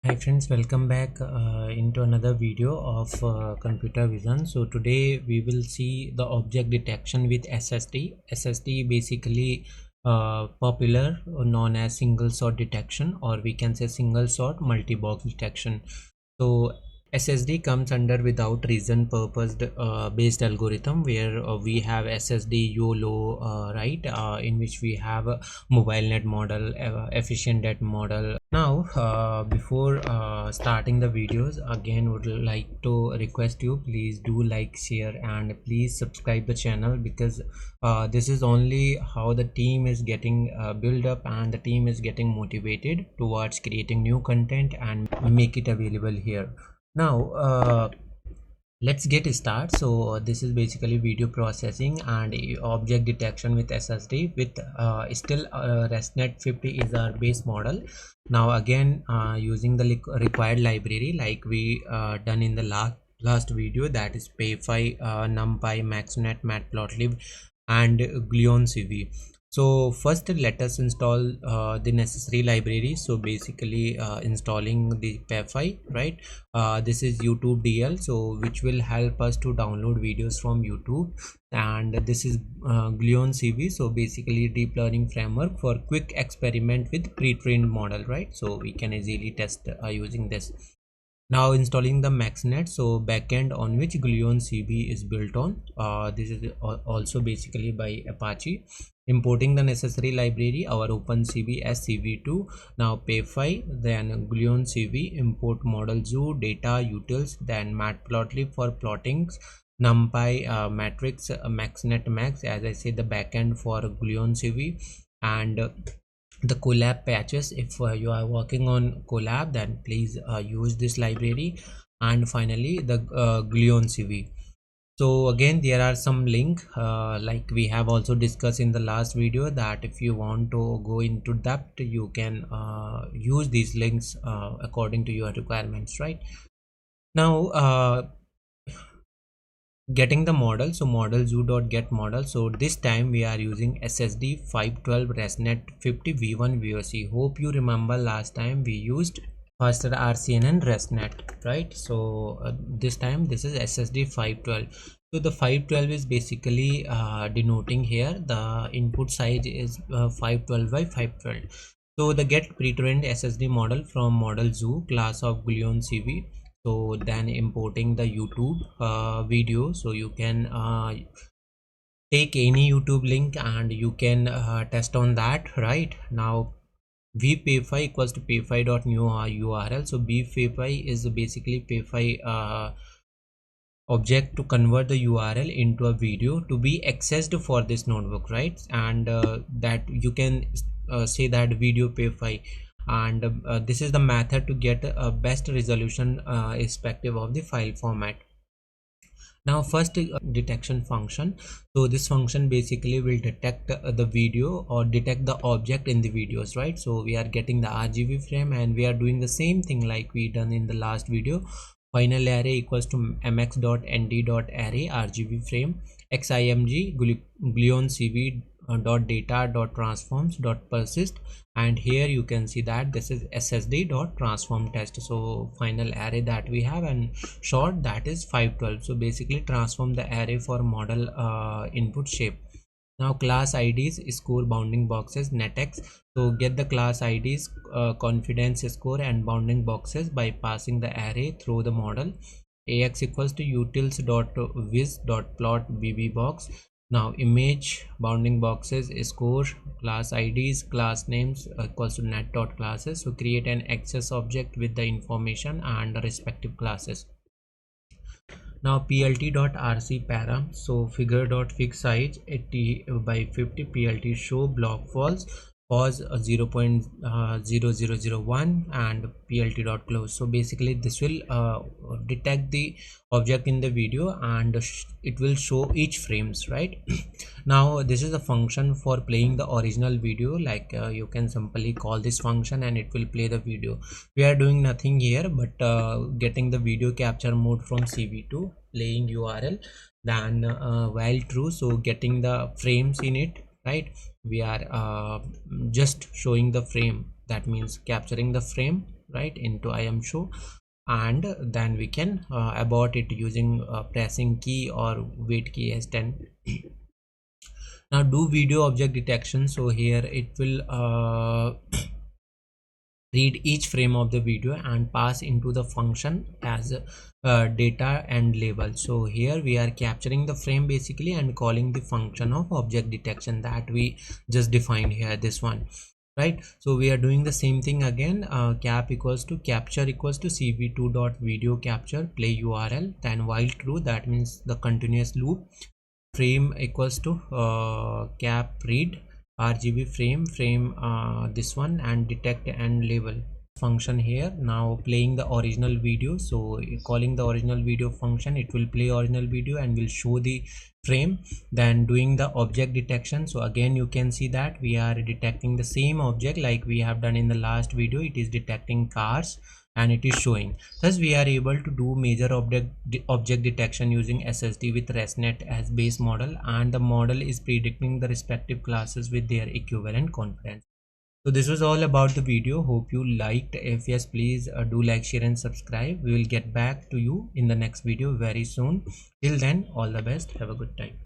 Hi friends, welcome back into another video of computer vision. So today we will see the object detection with SSD. SSD basically popular known as single shot detection, or we can say single shot multi-box detection. So SSD comes under without reason purposed based algorithm where we have SSD YOLO, right, in which we have a mobile net model, efficient net model. Now before starting the videos, again would like to request you, please do like, share, and please subscribe the channel, because this is only how the team is getting built up and the team is getting motivated towards creating new content and make it available here. Now let's get started. So this is basically video processing and object detection with SSD with still Resnet50 is our base model. Now again using the required library like we done in the last video, that is PayFi, NumPy, MaxNet, Matplotlib, and GluonCV. So first let us install the necessary library. So basically installing the PayFi, right? This is YouTube DL, so which will help us to download videos from YouTube. And this is GluonCV, so basically deep learning framework for quick experiment with pre-trained model, right? So we can easily test using this. Now installing the MaxNet, so backend on which GluonCV is built on. This is also basically by Apache. Importing the necessary library, our OpenCV as CV2. Now PayFi, then GluonCV, import model zoo, data, utils, then Matplotlib for plottings, NumPy, matrix, MaxNet Max, as I say, the backend for GluonCV, and the collab patches. If you are working on collab, then please use this library. And finally the GluonCV. So again there are some link like we have also discussed in the last video, that if you want to go into depth, you can use these links according to your requirements, right? Now getting the model, so model zoo.get model. So this time we are using SSD 512 Resnet50 V1 VOC. Hope you remember last time we used faster RCN and Resnet, right? So this time this is SSD 512. So the 512 is basically denoting here the input size is 512 by 512. So the get pre-trained SSD model from model zoo class of GluonCV. So then importing the YouTube video, so you can take any YouTube link and you can test on that. Right now vpayfi equals to payfi.new URL. So bpayfi is basically payfi object to convert the URL into a video to be accessed for this notebook, right? And that you can say that video payfi, and this is the method to get a best resolution irrespective of the file format. Now first detection function. So this function basically will detect the video or detect the object in the videos, right? So we are getting the RGB frame and we are doing the same thing like we done in the last video. Final array equals to mx.nd.array RGB frame ximg GluonCV dot data dot transforms dot persist, and here you can see that this is ssd dot transform test. So final array that we have and short, that is 512. So basically transform the array for model input shape. Now class IDs, score, bounding boxes, netx. So get the class IDs, confidence score, and bounding boxes by passing the array through the model. AX equals to utils dot viz dot plot bb box. Now image, bounding boxes, score, class IDs, class names equals to net dot classes. So create an access object with the information and the respective classes. Now plt.rc param, so figure.fix size 80 by 50 plt show block false pause 0.0001 and plt.close. So basically this will detect the object in the video and it will show each frames, right? Now this is a function for playing the original video, like you can simply call this function and it will play the video. We are doing nothing here but getting the video capture mode from CV2, playing URL, then while true, so getting the frames in it, right? We are just showing the frame, that means capturing the frame right, into I am show, and then we can abort it using pressing key or wait key as 10. Now do video object detection. So here it will read each frame of the video and pass into the function as data and label. So here we are capturing the frame basically and calling the function of object detection that we just defined here, this one, right? So we are doing the same thing again. Cap equals to capture equals to cv2 dot video capture play url, then while true, that means the continuous loop. Frame equals to cap read rgb frame this one, and detect and label function here. Now playing the original video, so calling the original video function, it will play original video and will show the frame. Then doing the object detection, so again you can see that we are detecting the same object like we have done in the last video. It is detecting cars and it is showing. Thus we are able to do major object detection using SSD with Resnet as base model, and the model is predicting the respective classes with their equivalent confidence. So this was all about the video. Hope you liked. If yes, please do like, share and subscribe. We will get back to you in the next video very soon. Till then, all the best. Have a good time.